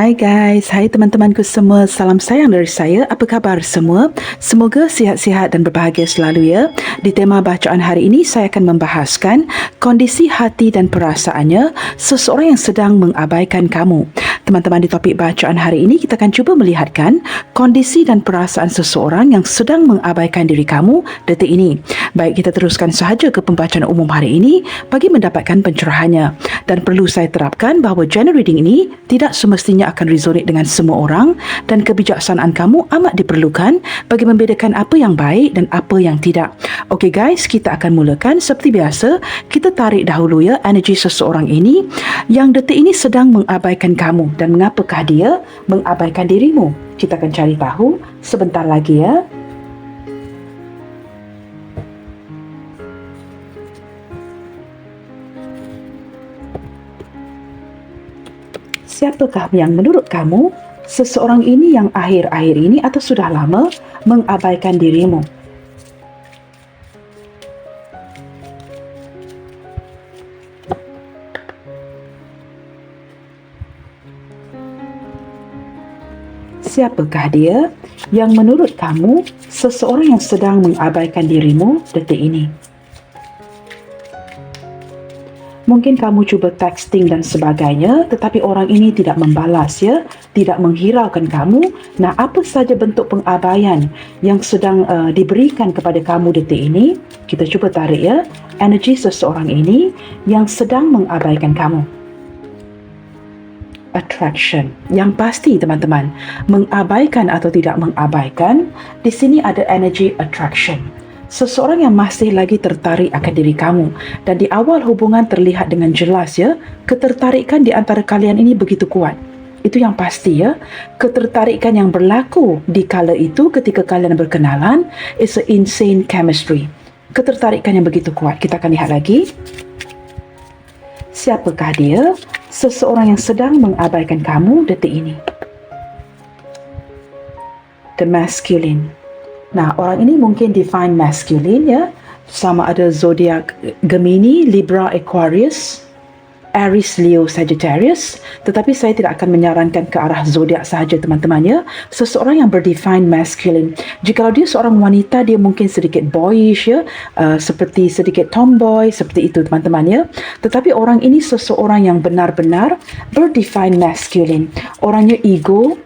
Hai guys, hai teman-temanku semua. Salam sayang dari saya. Apa khabar semua? Semoga sihat-sihat dan berbahagia selalu ya. Di tema bacaan hari ini saya akan membahaskan kondisi hati dan perasaannya seseorang yang sedang mengabaikan kamu. Teman-teman, di topik bacaan hari ini kita akan cuba melihatkan kondisi dan perasaan seseorang yang sedang mengabaikan diri kamu detik ini. Baik, kita teruskan sahaja ke pembacaan umum hari ini bagi mendapatkan pencerahannya. Dan perlu saya terapkan bahawa general reading ini tidak semestinya akan resonate dengan semua orang dan kebijaksanaan kamu amat diperlukan bagi membedakan apa yang baik dan apa yang tidak. Okey guys, kita akan mulakan seperti biasa. Kita tarik dahulu ya energi seseorang ini yang detik ini sedang mengabaikan kamu dan mengapakah dia mengabaikan dirimu. Kita akan cari tahu sebentar lagi ya. Siapakah yang menurut kamu seseorang ini yang akhir-akhir ini atau sudah lama mengabaikan dirimu? Siapakah dia yang menurut kamu seseorang yang sedang mengabaikan dirimu detik ini? Mungkin kamu cuba texting dan sebagainya, tetapi orang ini tidak membalas ya, tidak menghiraukan kamu. Nah, apa saja bentuk pengabaian yang sedang diberikan kepada kamu detik ini? Kita cuba tarik ya, energi seseorang ini yang sedang mengabaikan kamu. Attraction. Yang pasti teman-teman, mengabaikan atau tidak mengabaikan, di sini ada energi attraction. Seseorang yang masih lagi tertarik akan diri kamu dan di awal hubungan terlihat dengan jelas ya, ketertarikan di antara kalian ini begitu kuat. Itu yang pasti ya. Ketertarikan yang berlaku di kala itu ketika kalian berkenalan is a insane chemistry. Ketertarikan yang begitu kuat. Kita akan lihat lagi. Siapakah dia? Seseorang yang sedang mengabaikan kamu detik ini. The masculine. Nah, orang ini mungkin define masculine ya, sama ada zodiak Gemini, Libra, Aquarius, Aries, Leo, Sagittarius. Tetapi saya tidak akan menyarankan ke arah zodiak sahaja teman-teman ya. Seseorang yang berdefine masculine. Jikalau dia seorang wanita, dia mungkin sedikit boyish ya, seperti sedikit tomboy, seperti itu teman-teman ya. Tetapi orang ini seseorang yang benar-benar berdefine masculine. Orangnya ego,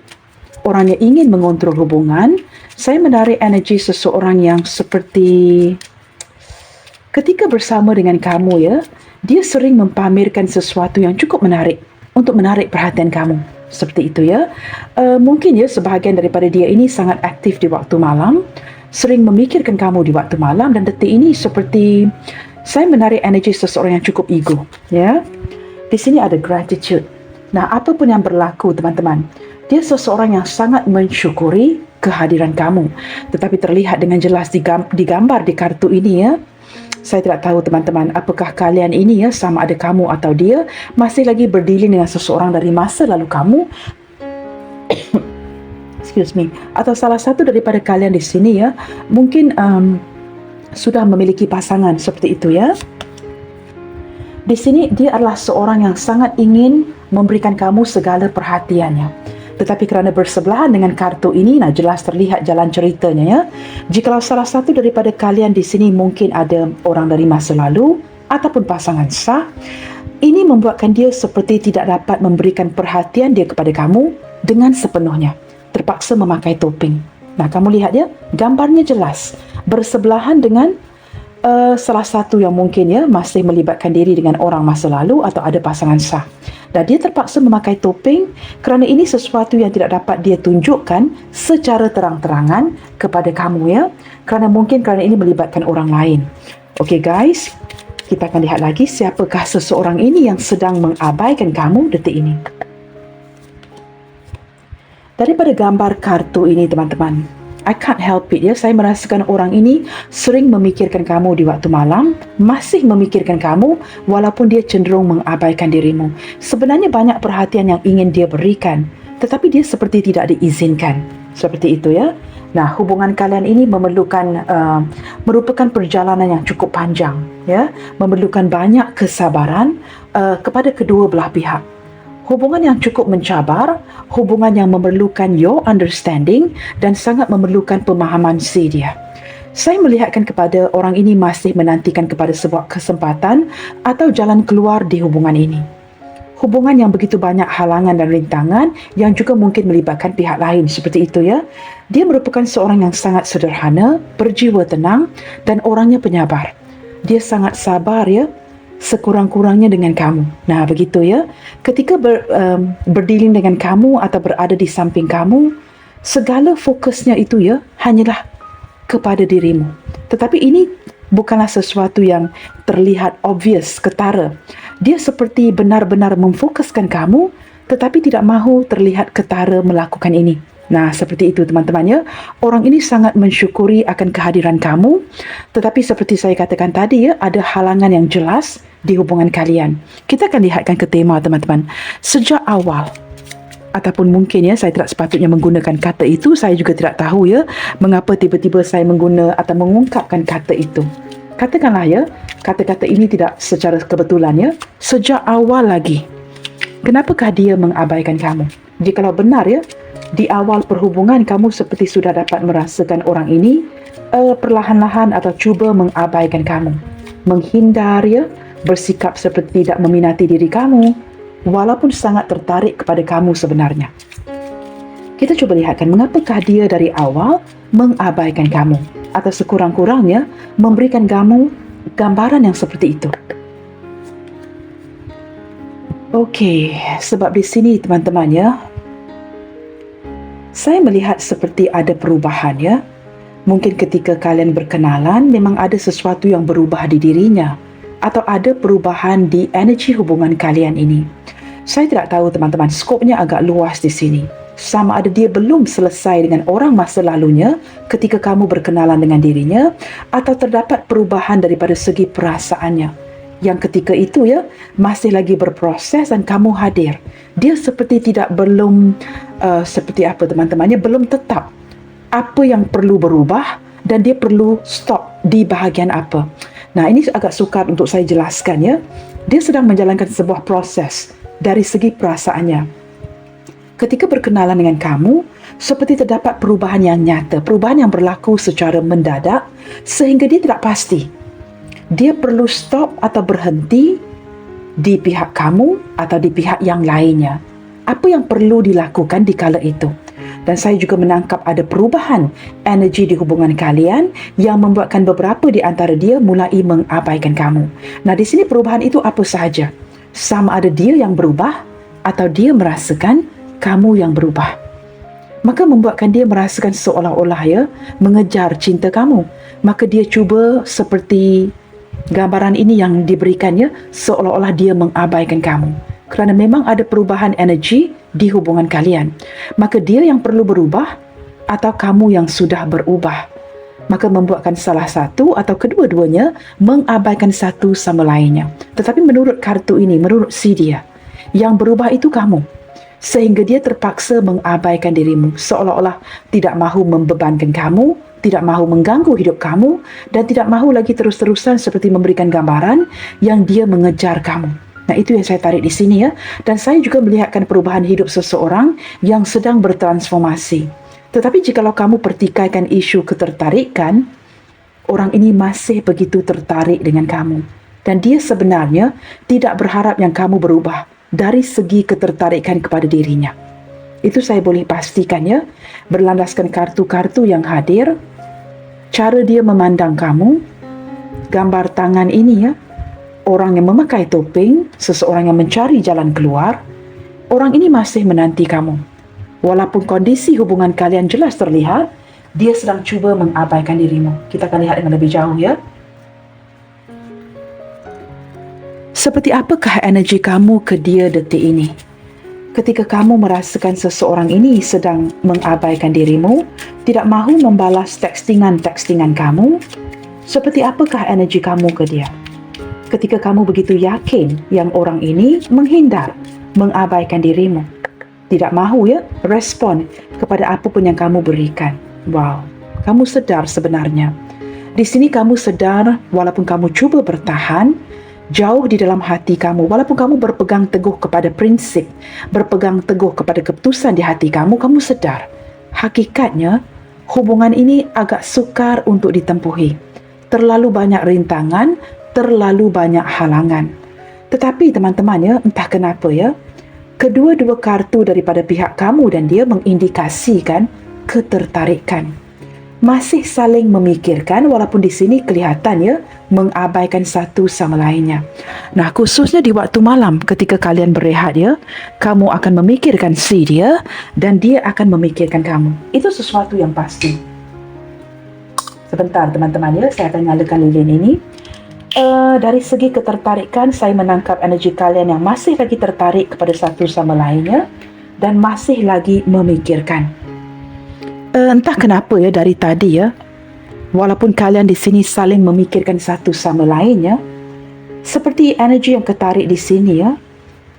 orangnya ingin mengontrol hubungan. Saya menarik energi seseorang yang seperti ketika bersama dengan kamu ya, dia sering mempamerkan sesuatu yang cukup menarik untuk menarik perhatian kamu. Seperti itu ya. Mungkin ya sebahagian daripada dia ini sangat aktif di waktu malam, sering memikirkan kamu di waktu malam dan detik ini seperti saya menarik energi seseorang yang cukup ego ya. Di sini ada gratitude. Nah, apapun yang berlaku teman-teman, dia seseorang yang sangat mensyukuri kehadiran kamu. Tetapi terlihat dengan jelas digambar di kartu ini ya. Saya tidak tahu teman-teman, apakah kalian ini ya, sama ada kamu atau dia masih lagi berdealing dengan seseorang dari masa lalu kamu. Excuse me. Atau salah satu daripada kalian di sini ya, mungkin sudah memiliki pasangan seperti itu ya. Di sini dia adalah seorang yang sangat ingin memberikan kamu segala perhatiannya. Tetapi kerana bersebelahan dengan kartu ini, nah jelas terlihat jalan ceritanya ya. Jikalau salah satu daripada kalian di sini mungkin ada orang dari masa lalu ataupun pasangan sah, ini membuatkan dia seperti tidak dapat memberikan perhatian dia kepada kamu dengan sepenuhnya. Terpaksa memakai topeng. Nah, kamu lihat ya, gambarnya jelas. Bersebelahan dengan salah satu yang mungkin ya masih melibatkan diri dengan orang masa lalu atau ada pasangan sah. Dan dia terpaksa memakai topeng kerana ini sesuatu yang tidak dapat dia tunjukkan secara terang-terangan kepada kamu ya. Kerana ini melibatkan orang lain. Okey guys, kita akan lihat lagi siapakah seseorang ini yang sedang mengabaikan kamu detik ini. Daripada gambar kartu ini teman-teman, I can't help it ya, saya merasakan orang ini sering memikirkan kamu di waktu malam, masih memikirkan kamu walaupun dia cenderung mengabaikan dirimu. Sebenarnya banyak perhatian yang ingin dia berikan, tetapi dia seperti tidak diizinkan. Seperti itu ya. Nah, hubungan kalian ini merupakan perjalanan yang cukup panjang ya, memerlukan banyak kesabaran kepada kedua belah pihak. Hubungan yang cukup mencabar, hubungan yang memerlukan your understanding dan sangat memerlukan pemahaman si dia. Saya melihatkan kepada orang ini masih menantikan kepada sebuah kesempatan atau jalan keluar di hubungan ini. Hubungan yang begitu banyak halangan dan rintangan yang juga mungkin melibatkan pihak lain seperti itu ya. Dia merupakan seorang yang sangat sederhana, berjiwa tenang dan orangnya penyabar. Dia sangat sabar ya, sekurang-kurangnya dengan kamu. Nah, begitu ya. Ketika berdiri dengan kamu atau berada di samping kamu, segala fokusnya itu ya hanyalah kepada dirimu. Tetapi ini bukanlah sesuatu yang terlihat obvious, ketara. Dia seperti benar-benar memfokuskan kamu, tetapi tidak mahu terlihat ketara melakukan ini. Nah, seperti itu teman-teman ya. Orang ini sangat mensyukuri akan kehadiran kamu, tetapi seperti saya katakan tadi ya, ada halangan yang jelas di hubungan kalian. Kita akan lihatkan ke tema teman-teman. Sejak awal, ataupun mungkin ya saya tidak sepatutnya menggunakan kata itu, saya juga tidak tahu ya mengapa tiba-tiba saya mengguna atau mengungkapkan kata itu. Katakanlah ya, kata-kata ini tidak secara kebetulan ya, sejak awal lagi. Kenapakah dia mengabaikan kamu? Jikalau benar ya, di awal perhubungan kamu seperti sudah dapat merasakan orang ini perlahan-lahan atau cuba mengabaikan kamu, menghindar ya, bersikap seperti tidak meminati diri kamu, walaupun sangat tertarik kepada kamu sebenarnya. Kita coba lihatkan mengapakah dia dari awal mengabaikan kamu, atau sekurang-kurangnya memberikan kamu gambaran yang seperti itu. Okey, sebab di sini teman-teman ya, saya melihat seperti ada perubahan ya. Mungkin ketika kalian berkenalan memang ada sesuatu yang berubah di dirinya, atau ada perubahan di energi hubungan kalian ini. Saya tidak tahu teman-teman, skopnya agak luas di sini. Sama ada dia belum selesai dengan orang masa lalunya ketika kamu berkenalan dengan dirinya, atau terdapat perubahan daripada segi perasaannya yang ketika itu ya masih lagi berproses dan kamu hadir. Dia seperti seperti apa teman-temannya, belum tetap apa yang perlu berubah dan dia perlu stop di bahagian apa. Nah, ini agak sukar untuk saya jelaskan ya. Dia sedang menjalankan sebuah proses dari segi perasaannya. Ketika berkenalan dengan kamu, seperti terdapat perubahan yang nyata, perubahan yang berlaku secara mendadak sehingga dia tidak pasti. Dia perlu stop atau berhenti di pihak kamu atau di pihak yang lainnya. Apa yang perlu dilakukan di kala itu? Dan saya juga menangkap ada perubahan energi di hubungan kalian yang membuatkan beberapa di antara dia mulai mengabaikan kamu. Nah, di sini perubahan itu apa sahaja? Sama ada dia yang berubah atau dia merasakan kamu yang berubah. Maka membuatkan dia merasakan seolah-olah ya mengejar cinta kamu. Maka dia cuba seperti gambaran ini yang diberikannya seolah-olah dia mengabaikan kamu. Kerana memang ada perubahan energi di hubungan kalian. Maka dia yang perlu berubah atau kamu yang sudah berubah. Maka membuatkan salah satu atau kedua-duanya mengabaikan satu sama lainnya. Tetapi menurut kartu ini, menurut si dia, yang berubah itu kamu. Sehingga dia terpaksa mengabaikan dirimu. Seolah-olah tidak mahu membebankan kamu, tidak mahu mengganggu hidup kamu, dan tidak mahu lagi terus-terusan seperti memberikan gambaran yang dia mengejar kamu. Nah, itu yang saya tarik di sini ya. Dan saya juga melihatkan perubahan hidup seseorang yang sedang bertransformasi. Tetapi jikalau kamu pertikaikan isu ketertarikan, orang ini masih begitu tertarik dengan kamu. Dan dia sebenarnya tidak berharap yang kamu berubah dari segi ketertarikan kepada dirinya. Itu saya boleh pastikan ya, berlandaskan kartu-kartu yang hadir, cara dia memandang kamu, gambar tangan ini ya, orang yang memakai topeng, seseorang yang mencari jalan keluar, orang ini masih menanti kamu. Walaupun kondisi hubungan kalian jelas terlihat, dia sedang cuba mengabaikan dirimu. Kita akan lihat dengan lebih jauh ya. Seperti apakah energi kamu ke dia detik ini? Ketika kamu merasakan seseorang ini sedang mengabaikan dirimu, tidak mahu membalas textingan kamu, seperti apakah energi kamu ke dia? Ketika kamu begitu yakin yang orang ini menghindar, mengabaikan dirimu, tidak mahu ya respon kepada apapun yang kamu berikan. Wow, kamu sedar sebenarnya. Di sini kamu sedar walaupun kamu cuba bertahan, jauh di dalam hati kamu, walaupun kamu berpegang teguh kepada prinsip, berpegang teguh kepada keputusan di hati kamu, kamu sedar hakikatnya hubungan ini agak sukar untuk ditempuhi. Terlalu banyak rintangan, terlalu banyak halangan. Tetapi teman-teman ya, entah kenapa ya, kedua-dua kartu daripada pihak kamu dan dia mengindikasikan ketertarikan. Masih saling memikirkan, walaupun di sini kelihatannya mengabaikan satu sama lainnya. Nah, khususnya di waktu malam ketika kalian berehat ya, kamu akan memikirkan si dia dan dia akan memikirkan kamu. Itu sesuatu yang pasti. Sebentar teman-teman ya, saya akan nyalakan lilin ini. Dari segi ketertarikan, saya menangkap energi kalian yang masih lagi tertarik kepada satu sama lainnya dan masih lagi memikirkan. Entah kenapa ya, dari tadi ya, walaupun kalian di sini saling memikirkan satu sama lainnya, seperti energi yang ketarik di sini ya,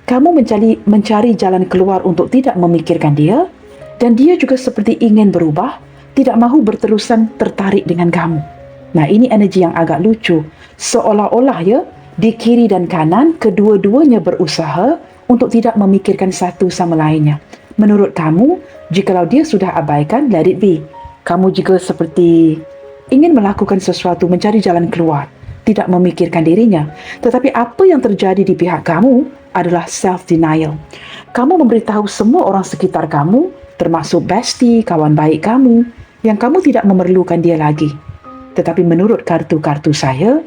kamu mencari jalan keluar untuk tidak memikirkan dia, dan dia juga seperti ingin berubah, tidak mahu berterusan tertarik dengan kamu. Nah, ini energi yang agak lucu. Seolah-olah ya, di kiri dan kanan, kedua-duanya berusaha untuk tidak memikirkan satu sama lainnya. Menurut kamu, jikalau dia sudah abaikan, let it be. Kamu juga seperti ingin melakukan sesuatu, mencari jalan keluar, tidak memikirkan dirinya. Tetapi apa yang terjadi di pihak kamu adalah self-denial. Kamu memberitahu semua orang sekitar kamu, termasuk bestie, kawan baik kamu, yang kamu tidak memerlukan dia lagi. Tetapi menurut kartu-kartu saya,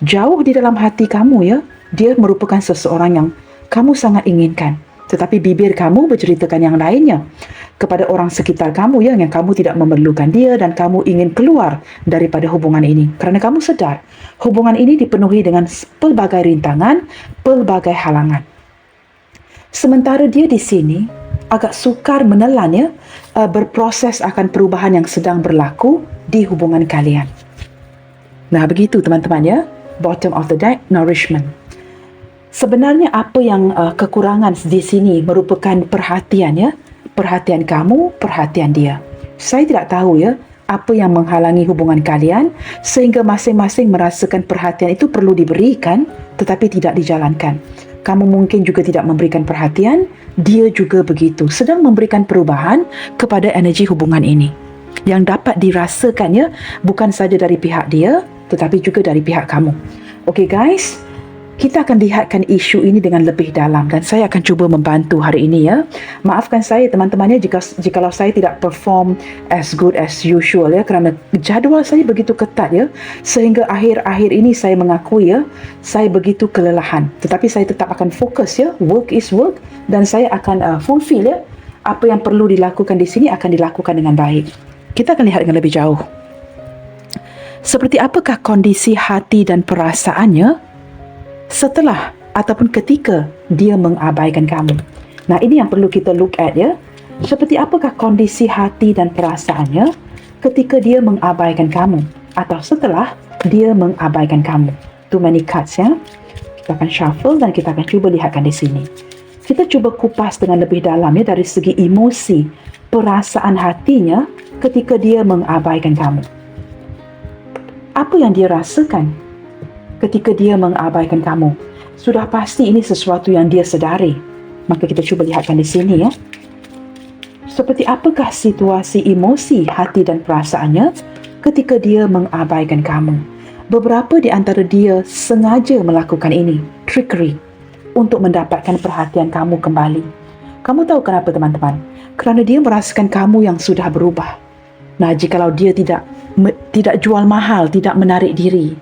jauh di dalam hati kamu ya, dia merupakan seseorang yang kamu sangat inginkan. Tetapi bibir kamu berceritakan yang lainnya kepada orang sekitar kamu yang kamu tidak memerlukan dia dan kamu ingin keluar daripada hubungan ini. Kerana kamu sedar, hubungan ini dipenuhi dengan pelbagai rintangan, pelbagai halangan. Sementara dia di sini agak sukar menelan ya, berproses akan perubahan yang sedang berlaku di hubungan kalian. Nah, begitu teman-teman ya, bottom of the deck, nourishment. Sebenarnya apa yang kekurangan di sini merupakan perhatian ya, perhatian kamu, perhatian dia. Saya tidak tahu ya, apa yang menghalangi hubungan kalian sehingga masing-masing merasakan perhatian itu perlu diberikan tetapi tidak dijalankan. Kamu mungkin juga tidak memberikan perhatian, dia juga begitu, sedang memberikan perubahan kepada energi hubungan ini. Yang dapat dirasakan ya, bukan saja dari pihak dia, tetapi juga dari pihak kamu. Okay guys, kita akan lihatkan isu ini dengan lebih dalam dan saya akan cuba membantu hari ini ya. Maafkan saya teman-temannya jikalau saya tidak perform as good as usual ya, kerana jadual saya begitu ketat ya, sehingga akhir-akhir ini saya mengakui ya, saya begitu kelelahan. Tetapi saya tetap akan fokus ya, work is work, dan saya akan fulfill ya, apa yang perlu dilakukan di sini akan dilakukan dengan baik. Kita akan lihat dengan lebih jauh. Seperti apakah kondisi hati dan perasaannya setelah ataupun ketika dia mengabaikan kamu. Nah, ini yang perlu kita look at ya. Seperti apakah kondisi hati dan perasaannya ketika dia mengabaikan kamu atau setelah dia mengabaikan kamu. Too many cards ya. Kita akan shuffle dan kita akan cuba lihatkan di sini. Kita cuba kupas dengan lebih dalam ya, dari segi emosi, perasaan hatinya ketika dia mengabaikan kamu. Apa yang dia rasakan ketika dia mengabaikan kamu? Sudah pasti ini sesuatu yang dia sedari. Maka kita cuba lihatkan di sini ya. Seperti apakah situasi emosi, hati dan perasaannya ketika dia mengabaikan kamu? Beberapa di antara dia sengaja melakukan ini, trickery, untuk mendapatkan perhatian kamu kembali. Kamu tahu kenapa teman-teman? Kerana dia merasakan kamu yang sudah berubah. Nah, jikalau dia tidak jual mahal, tidak menarik diri,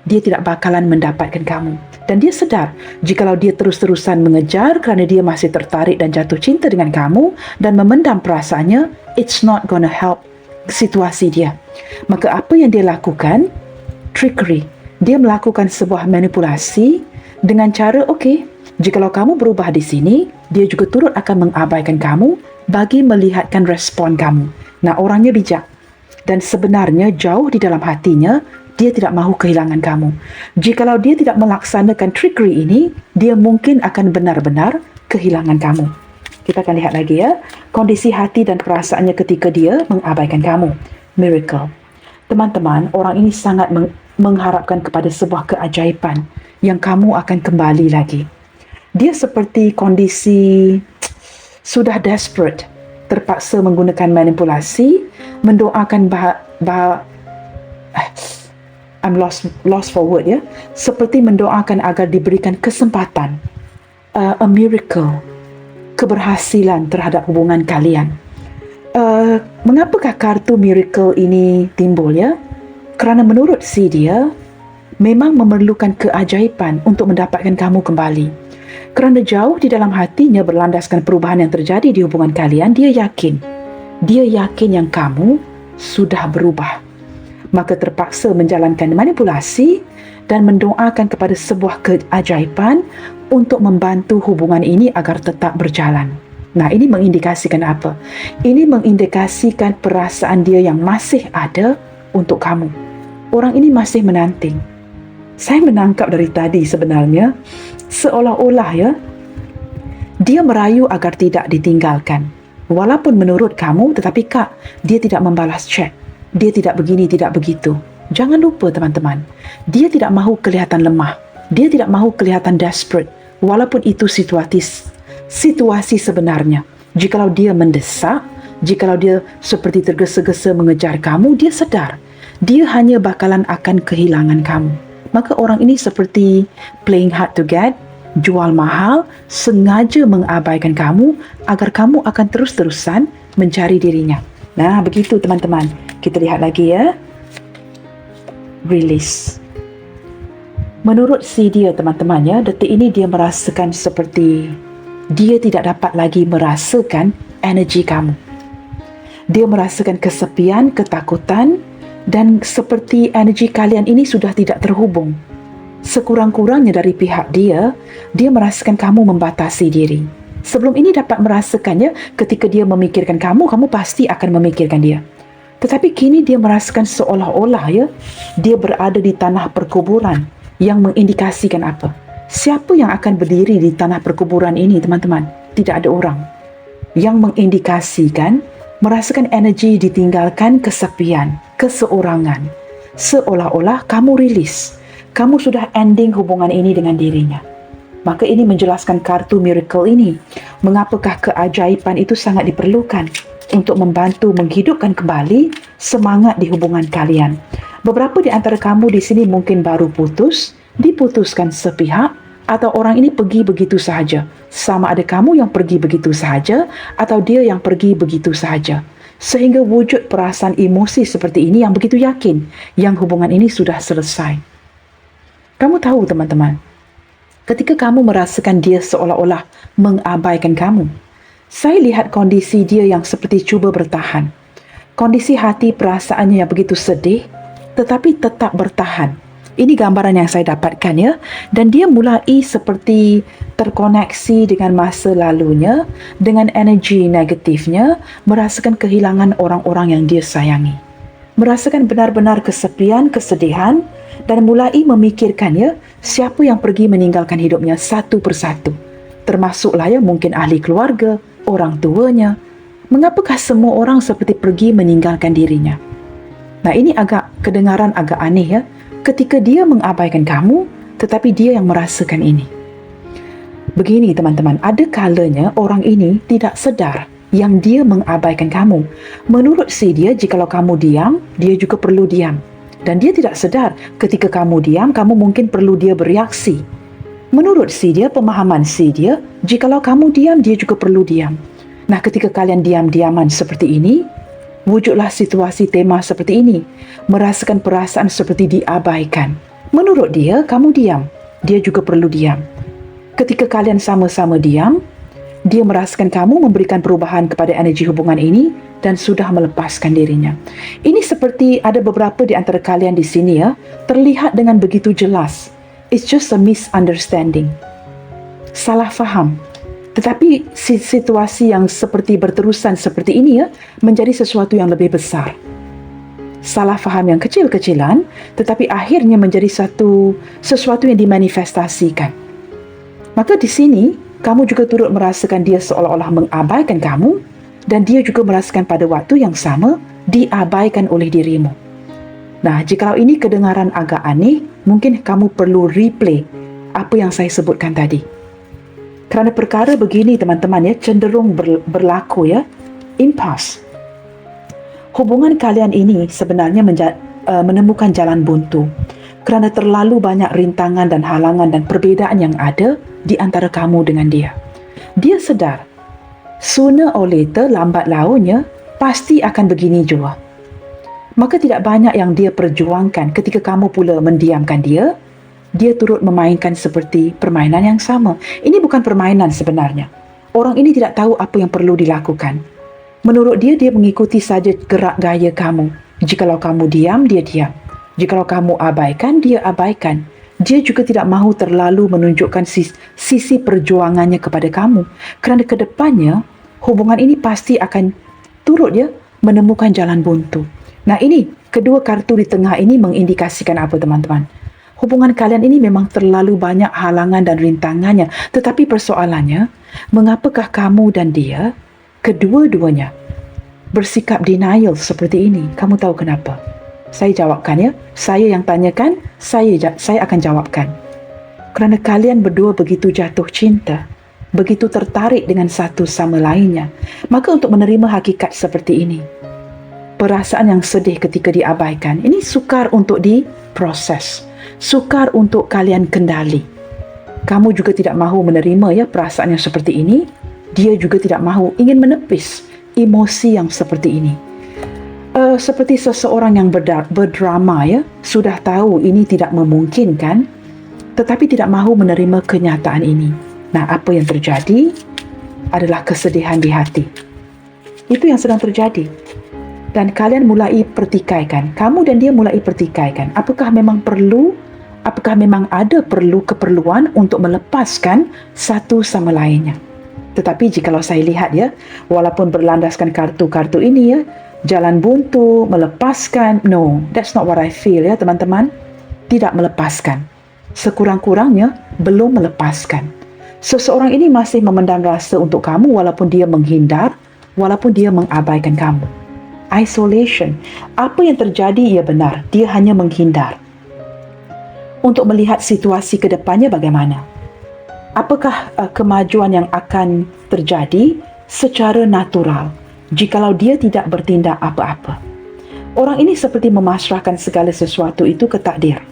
dia tidak bakalan mendapatkan kamu. Dan dia sedar, jikalau dia terus-terusan mengejar kerana dia masih tertarik dan jatuh cinta dengan kamu dan memendam perasaannya, it's not gonna help situasi dia. Maka apa yang dia lakukan? Trickery. Dia melakukan sebuah manipulasi dengan cara, okey, jikalau kamu berubah di sini, dia juga turut akan mengabaikan kamu bagi melihatkan respon kamu. Nah, orangnya bijak. Dan sebenarnya jauh di dalam hatinya, dia tidak mahu kehilangan kamu. Jikalau dia tidak melaksanakan trickery ini, dia mungkin akan benar-benar kehilangan kamu. Kita akan lihat lagi ya, kondisi hati dan perasaannya ketika dia mengabaikan kamu. Miracle. Teman-teman, orang ini sangat mengharapkan kepada sebuah keajaiban yang kamu akan kembali lagi. Dia seperti kondisi sudah desperate, terpaksa menggunakan manipulasi, mendoakan I'm lost for word, ya. Seperti mendoakan agar diberikan kesempatan, a miracle, keberhasilan terhadap hubungan kalian. Mengapakah kartu miracle ini timbul, ya? Kerana menurut si dia, memang memerlukan keajaiban untuk mendapatkan kamu kembali. Kerana jauh di dalam hatinya berlandaskan perubahan yang terjadi di hubungan kalian, dia yakin yang kamu sudah berubah. Maka terpaksa menjalankan manipulasi dan mendoakan kepada sebuah keajaiban untuk membantu hubungan ini agar tetap berjalan. Nah, ini mengindikasikan apa? Ini mengindikasikan perasaan dia yang masih ada untuk kamu. Orang ini masih menanting. Saya menangkap dari tadi sebenarnya, seolah-olah, ya, dia merayu agar tidak ditinggalkan. Walaupun menurut kamu, tetapi Kak, dia tidak membalas chat. Dia tidak begini, tidak begitu. Jangan lupa teman-teman, dia tidak mahu kelihatan lemah. Dia tidak mahu kelihatan desperate. Walaupun itu situasi sebenarnya. Jikalau dia mendesak, jikalau dia seperti tergesa-gesa mengejar kamu, dia sedar dia hanya bakalan akan kehilangan kamu. Maka orang ini seperti playing hard to get, jual mahal, sengaja mengabaikan kamu agar kamu akan terus-terusan mencari dirinya. Nah, begitu teman-teman. Kita lihat lagi, ya. Release. Menurut si dia, teman-teman, ya, detik ini dia merasakan seperti dia tidak dapat lagi merasakan energi kamu. Dia merasakan kesepian, ketakutan, dan seperti energi kalian ini sudah tidak terhubung. Sekurang-kurangnya dari pihak dia merasakan kamu membatasi diri. Sebelum ini dapat merasakannya, ketika dia memikirkan kamu, kamu pasti akan memikirkan dia. Tetapi kini dia merasakan seolah-olah, ya, dia berada di tanah perkuburan yang mengindikasikan apa? Siapa yang akan berdiri di tanah perkuburan ini, teman-teman? Tidak ada orang. Yang mengindikasikan merasakan energi ditinggalkan, kesepian, keseorangan. Seolah-olah kamu rilis. Kamu sudah ending hubungan ini dengan dirinya. Maka ini menjelaskan kartu miracle ini. Mengapakah keajaiban itu sangat diperlukan untuk membantu menghidupkan kembali semangat di hubungan kalian. Beberapa di antara kamu di sini mungkin baru putus, diputuskan sepihak, atau orang ini pergi begitu sahaja. Sama ada kamu yang pergi begitu sahaja, atau dia yang pergi begitu sahaja. Sehingga wujud perasaan emosi seperti ini yang begitu yakin yang hubungan ini sudah selesai. Kamu tahu teman-teman, ketika kamu merasakan dia seolah-olah mengabaikan kamu, saya lihat kondisi dia yang seperti cuba bertahan. Kondisi hati perasaannya yang begitu sedih, tetapi tetap bertahan. Ini gambaran yang saya dapatkan, ya. Dan dia mulai seperti terkoneksi dengan masa lalunya, dengan energi negatifnya, merasakan kehilangan orang-orang yang dia sayangi. Merasakan benar-benar kesepian, kesedihan, dan mulai memikirkan, ya, siapa yang pergi meninggalkan hidupnya satu persatu. Termasuklah, ya, mungkin ahli keluarga, orang tuanya. Mengapakah semua orang seperti pergi meninggalkan dirinya? Nah, ini kedengaran agak aneh, ya. Ketika dia mengabaikan kamu, tetapi dia yang merasakan ini. Begini teman-teman, ada kalanya orang ini tidak sedar yang dia mengabaikan kamu. Menurut si dia, jikalau kamu diam, dia juga perlu diam. Dan dia tidak sedar ketika kamu diam, kamu mungkin perlu dia bereaksi. Menurut si dia, pemahaman si dia, jikalau kamu diam, dia juga perlu diam. Nah, ketika kalian diam-diaman seperti ini, wujudlah situasi tema seperti ini. Merasakan perasaan seperti diabaikan. Menurut dia, kamu diam. Dia juga perlu diam. Ketika kalian sama-sama diam, dia merasakan kamu memberikan perubahan kepada energi hubungan ini dan sudah melepaskan dirinya. Ini seperti ada beberapa di antara kalian di sini, ya, terlihat dengan begitu jelas. It's just a misunderstanding. Salah faham. Tetapi situasi yang seperti berterusan seperti ini, ya, menjadi sesuatu yang lebih besar. Salah faham yang kecil-kecilan, tetapi akhirnya menjadi sesuatu yang dimanifestasikan. Maka di sini, kamu juga turut merasakan dia seolah-olah mengabaikan kamu, dan dia juga merasakan pada waktu yang sama diabaikan oleh dirimu. Nah, jikalau ini kedengaran agak aneh, mungkin kamu perlu replay apa yang saya sebutkan tadi. Kerana perkara begini teman-teman ya, cenderung berlaku ya, impas. Hubungan kalian ini sebenarnya menemukan jalan buntu kerana terlalu banyak rintangan dan halangan dan perbezaan yang ada di antara kamu dengan dia. Dia sedar, sooner or later, lambat launnya, pasti akan begini juga. Maka tidak banyak yang dia perjuangkan ketika kamu pula mendiamkan dia. Dia turut memainkan seperti permainan yang sama. Ini bukan permainan sebenarnya. Orang ini tidak tahu apa yang perlu dilakukan. Menurut dia, dia mengikuti saja gerak gaya kamu. Jikalau kamu diam, dia diam. Jikalau kamu abaikan, dia abaikan. Dia juga tidak mahu terlalu menunjukkan sisi perjuangannya kepada kamu. Kerana ke depannya, hubungan ini pasti akan turut ya menemukan jalan buntu. Nah ini, kedua kartu di tengah ini mengindikasikan apa teman-teman? Hubungan kalian ini memang terlalu banyak halangan dan rintangannya. Tetapi persoalannya, mengapakah kamu dan dia, kedua-duanya, bersikap denial seperti ini? Kamu tahu kenapa? Saya jawabkan ya. Saya yang tanyakan, saya akan jawabkan. Kerana kalian berdua begitu jatuh cinta, begitu tertarik dengan satu sama lainnya. Maka untuk menerima hakikat seperti ini, perasaan yang sedih ketika diabaikan, ini sukar untuk diproses. Sukar untuk kalian kendali. Kamu juga tidak mahu menerima ya perasaan yang seperti ini. Dia juga tidak mahu, ingin menepis emosi yang seperti ini. Seperti seseorang yang berdrama ya, sudah tahu ini tidak memungkinkan, tetapi tidak mahu menerima kenyataan ini. Nah, apa yang terjadi adalah kesedihan di hati. Itu yang sedang terjadi. Dan kalian mulai pertikaikan. Kamu dan dia mulai pertikaikan. Apakah memang ada keperluan untuk melepaskan satu sama lainnya? Tetapi jikalau saya lihat ya, walaupun berlandaskan kartu-kartu ini ya, jalan buntu, melepaskan, no, that's not what I feel ya teman-teman. Tidak melepaskan. Sekurang-kurangnya belum melepaskan. Seseorang ini masih memendam rasa untuk kamu walaupun dia menghindar, walaupun dia mengabaikan kamu. Isolation. Apa yang terjadi ia benar, dia hanya menghindar. Untuk melihat situasi ke depannya bagaimana? Apakah kemajuan yang akan terjadi secara natural jikalau dia tidak bertindak apa-apa? Orang ini seperti memasrahkan segala sesuatu itu ke takdir.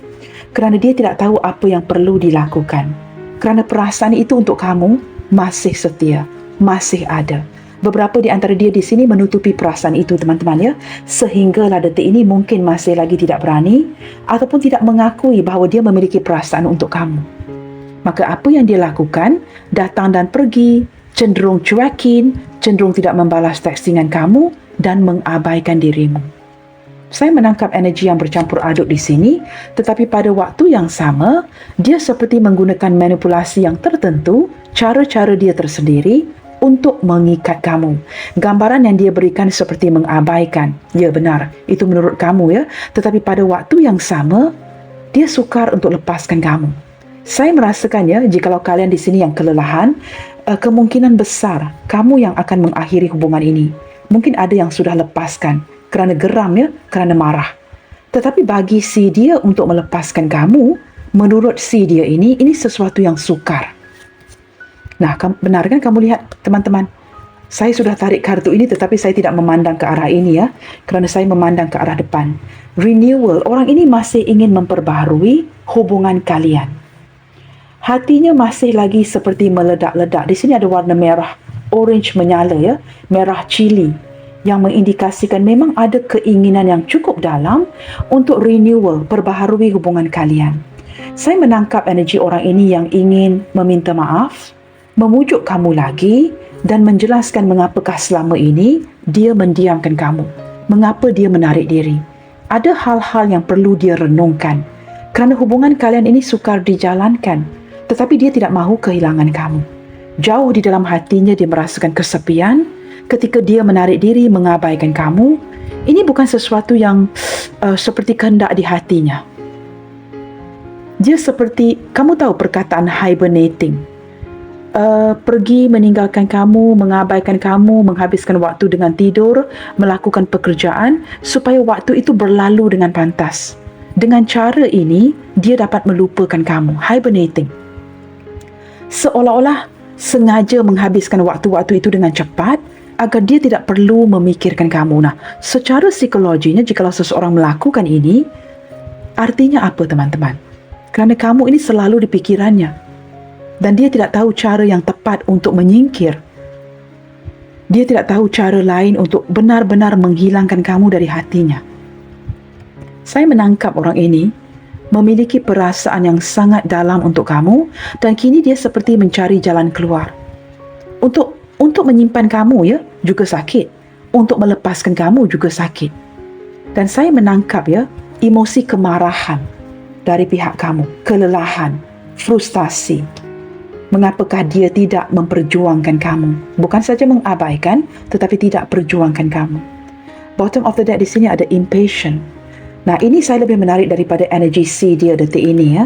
Kerana dia tidak tahu apa yang perlu dilakukan. Kerana perasaan itu untuk kamu masih setia, masih ada. Beberapa di antara dia di sini menutupi perasaan itu teman-teman ya. Sehinggalah detik ini mungkin masih lagi tidak berani ataupun tidak mengakui bahawa dia memiliki perasaan untuk kamu. Maka apa yang dia lakukan? Datang dan pergi, cenderung cuekin, cenderung tidak membalas textingan kamu dan mengabaikan dirimu. Saya menangkap energi yang bercampur aduk di sini, tetapi pada waktu yang sama, dia seperti menggunakan manipulasi yang tertentu, cara-cara dia tersendiri untuk mengikat kamu. Gambaran yang dia berikan seperti mengabaikan. Ya benar, itu menurut kamu ya. Tetapi pada waktu yang sama, dia sukar untuk lepaskan kamu. Saya merasakan ya, jikalau kalian di sini yang kelelahan, kemungkinan besar kamu yang akan mengakhiri hubungan ini. Mungkin ada yang sudah lepaskan kerana geram ya, kerana marah. Tetapi bagi si dia untuk melepaskan kamu, menurut si dia ini sesuatu yang sukar. Nah, benar kan kamu lihat teman-teman? Saya sudah tarik kartu ini tetapi saya tidak memandang ke arah ini ya. Kerana saya memandang ke arah depan. Renewal, orang ini masih ingin memperbaharui hubungan kalian. Hatinya masih lagi seperti meledak-ledak. Di sini ada warna merah, orange menyala ya. Merah cili. Yang mengindikasikan memang ada keinginan yang cukup dalam untuk renewal, perbaharui hubungan kalian. Saya menangkap energi orang ini yang ingin meminta maaf, memujuk kamu lagi dan menjelaskan mengapakah selama ini dia mendiamkan kamu. Mengapa dia menarik diri. Ada hal-hal yang perlu dia renungkan. Kerana hubungan kalian ini sukar dijalankan. Tetapi dia tidak mahu kehilangan kamu. Jauh di dalam hatinya dia merasakan kesepian ketika dia menarik diri mengabaikan kamu. Ini bukan sesuatu yang seperti kehendak di hatinya. Dia seperti, kamu tahu perkataan hibernating. Pergi meninggalkan kamu, mengabaikan kamu, menghabiskan waktu dengan tidur, melakukan pekerjaan supaya waktu itu berlalu dengan pantas. Dengan cara ini, dia dapat melupakan kamu. Hibernating. Seolah-olah sengaja menghabiskan waktu-waktu itu dengan cepat agar dia tidak perlu memikirkan kamu. Nah, secara psikologinya jikalau seseorang melakukan ini, artinya apa teman-teman? Kerana kamu ini selalu di pikirannya dan dia tidak tahu cara yang tepat untuk menyingkir. Dia tidak tahu cara lain untuk benar-benar menghilangkan kamu dari hatinya. Saya menangkap orang ini memiliki perasaan yang sangat dalam untuk kamu dan kini dia seperti mencari jalan keluar. Untuk menyimpan kamu juga sakit. Untuk melepaskan kamu juga sakit. Dan saya menangkap emosi kemarahan dari pihak kamu, kelelahan, frustasi. Mengapakah dia tidak memperjuangkan kamu? Bukan saja mengabaikan, tetapi tidak perjuangkan kamu. Bottom of the deck di sini ada impatient. Nah, ini saya lebih menarik daripada energi C dia detik ini